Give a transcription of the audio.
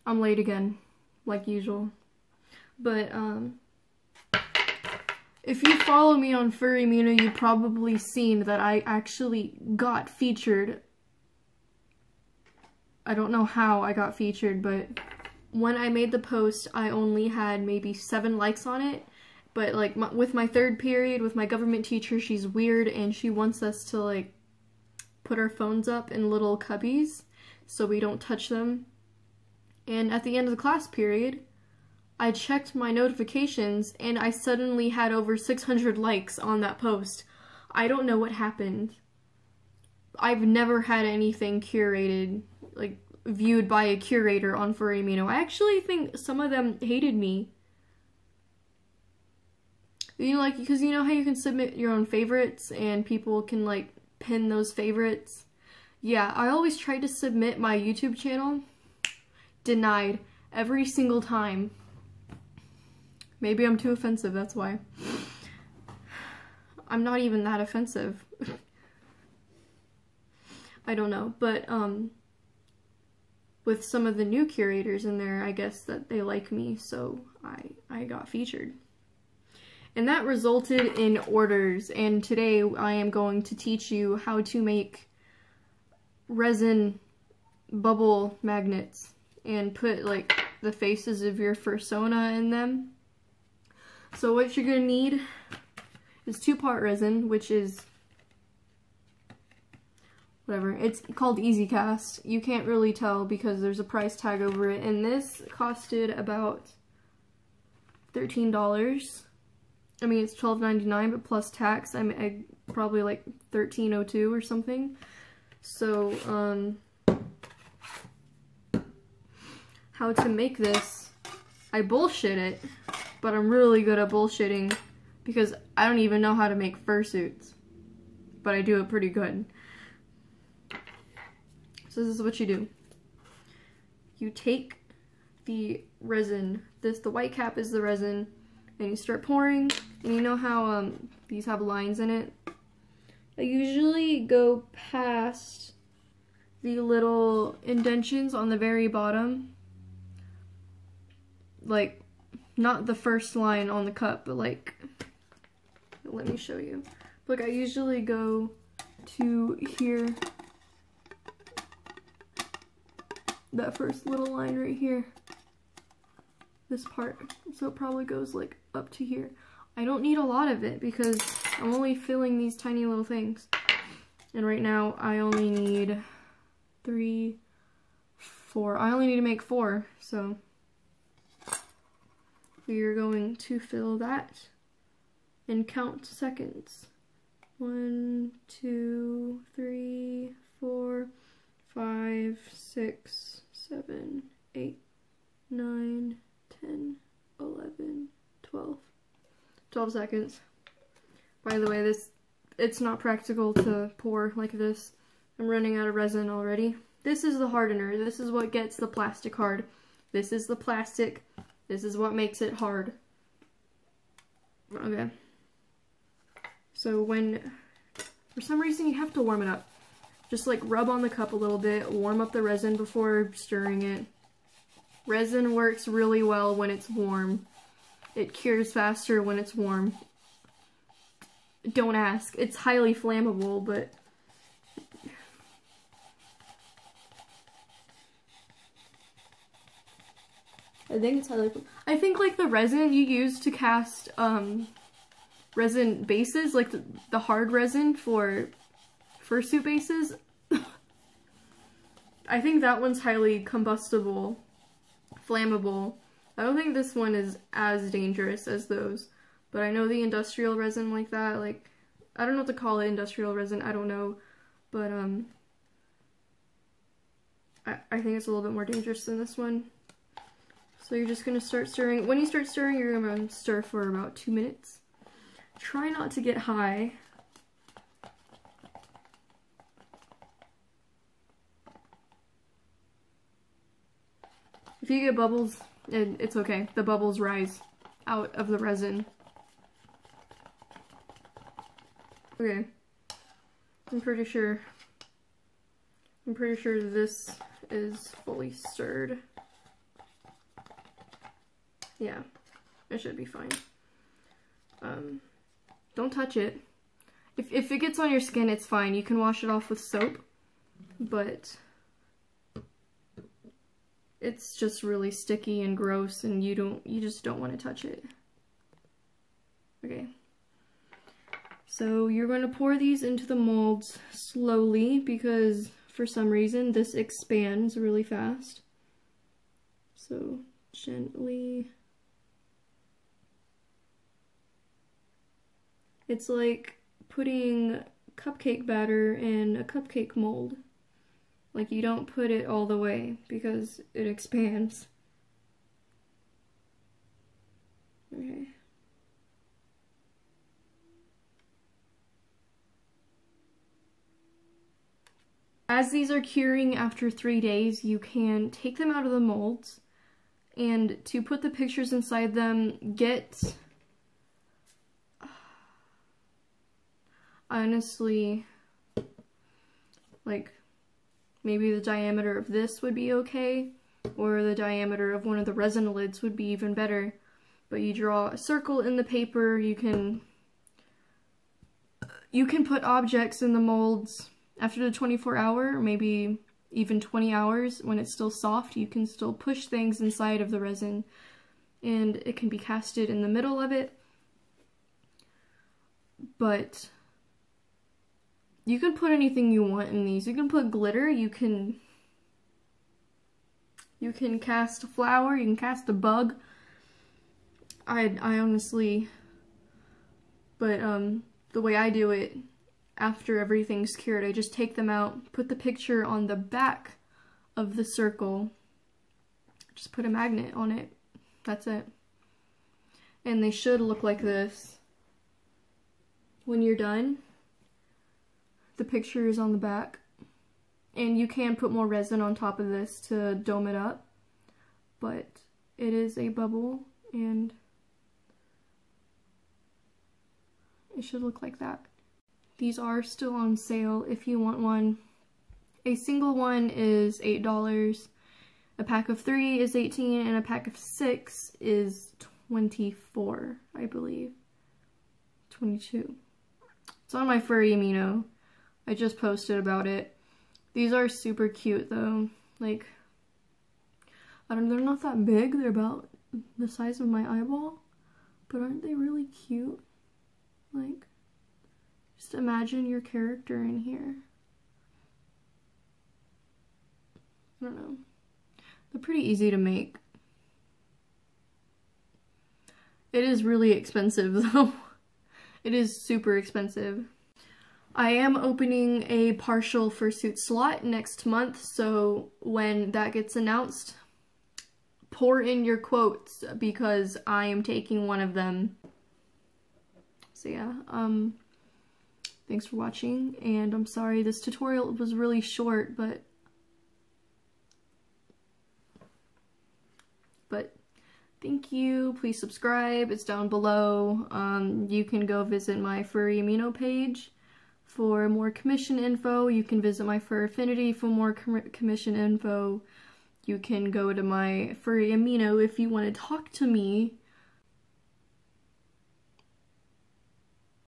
I'm late again, like usual. But, if you follow me on Furry-Muna, you've probably seen that I actually got featured. I don't know how I got featured, but when I made the post, I only had maybe 7 likes on it. But, like, with my 3rd period, with my government teacher, she's weird, and she wants us to, like, put our phones up in little cubbies so we don't touch them. And at the end of the class period, I checked my notifications and I suddenly had over 600 likes on that post. I don't know what happened. I've never had anything curated, like, viewed by a curator on Furry-Muna. I actually think some of them hated me. You know, like, because you know how you can submit your own favorites and people can, like, pin those favorites? Yeah, I always tried to submit my YouTube channel. Denied. Every single time. Maybe I'm too offensive, that's why. I'm not even that offensive. I don't know, but, with some of the new curators in there, I guess that they like me, so I got featured. And that resulted in orders, and today I am going to teach you how to make resin bubble magnets and put, like, the faces of your fursona in them. So what you're gonna need is 2-part resin, which is whatever. It's called Easy Cast. You can't really tell because there's a price tag over it, and this costed about $13. I mean, it's $12.99, but plus tax, I probably like $13.02 or something. So, how to make this? I bullshit it, but I'm really good at bullshitting because I don't even know how to make fursuits, but I do it pretty good. So this is what you do. You take the resin. The white cap is the resin, and you start pouring. And you know how these have lines in it? I usually go past the little indentions on the very bottom. Like, not the first line on the cup, but like, let me show you. Look, I usually go to here. That first little line right here. This part. So it probably goes like up to here. I don't need a lot of it because I'm only filling these tiny little things. And right now I only need 3, 4. I only need to make 4, so we are going to fill that and count seconds. 1, 2, 3, 4, 5, 6, 7, 8, 9, 10, 11, 12. 12 seconds. By the way, it's not practical to pour like this. I'm running out of resin already. This is the hardener. This is what gets the plastic hard. This is the plastic. This is what makes it hard. Okay. So for some reason you have to warm it up. Just like rub on the cup a little bit, warm up the resin before stirring it. Resin works really well when it's warm. It cures faster when it's warm. Don't ask. It's highly flammable, but I think it's highly flammable. I think like the resin you use to cast resin bases, like the hard resin for fursuit bases, I think that one's highly combustible, flammable. I don't think this one is as dangerous as those, but I know the industrial resin like that, like, I don't know what to call it, industrial resin, I don't know, but I think it's a little bit more dangerous than this one. So you're just gonna start stirring. When you start stirring, you're gonna stir for about 2 minutes. Try not to get high. If you get bubbles, it's okay. The bubbles rise out of the resin. Okay. I'm pretty sure this is fully stirred. yeah, it should be fine. Don't touch it. If it gets on your skin, it's fine. You can wash it off with soap, but it's just really sticky and gross, and you just don't want to touch it. Okay. So you're going to pour these into the molds slowly because for some reason this expands really fast. So gently. It's like putting cupcake batter in a cupcake mold. Like, you don't put it all the way because it expands. Okay. As these are curing after 3 days, you can take them out of the molds, and to put the pictures inside them, get, honestly, like, maybe the diameter of this would be okay, or the diameter of one of the resin lids would be even better. But you draw a circle in the paper, you can put objects in the molds after the 24-hour, maybe even 20 hours, when it's still soft. You can still push things inside of the resin, and it can be casted in the middle of it. But you can put anything you want in these. You can put glitter, you can cast a flower, you can cast a bug. I honestly, but the way I do it, after everything's cured, I just take them out, put the picture on the back of the circle, just put a magnet on it, that's it. And they should look like this when you're done. The picture is on the back, and you can put more resin on top of this to dome it up, but it is a bubble, and it should look like that. These are still on sale if you want one. A single one is $8, a pack of 3 is $18, and a pack of 6 is $24, I believe. $22. It's on my Furry Amino. I just posted about it. These are super cute though. Like, I don't know, they're not that big. They're about the size of my eyeball. But aren't they really cute? Like, just imagine your character in here. I don't know. They're pretty easy to make. It is really expensive though. It is super expensive. I am opening a partial fursuit slot next month, so when that gets announced, pour in your quotes because I am taking one of them. So yeah, thanks for watching, and I'm sorry this tutorial was really short, but thank you. Please subscribe, it's down below. You can go visit my Furry Amino page for more commission info. You can visit my Fur Affinity for more commission info. You can go to my Furry Amino if you want to talk to me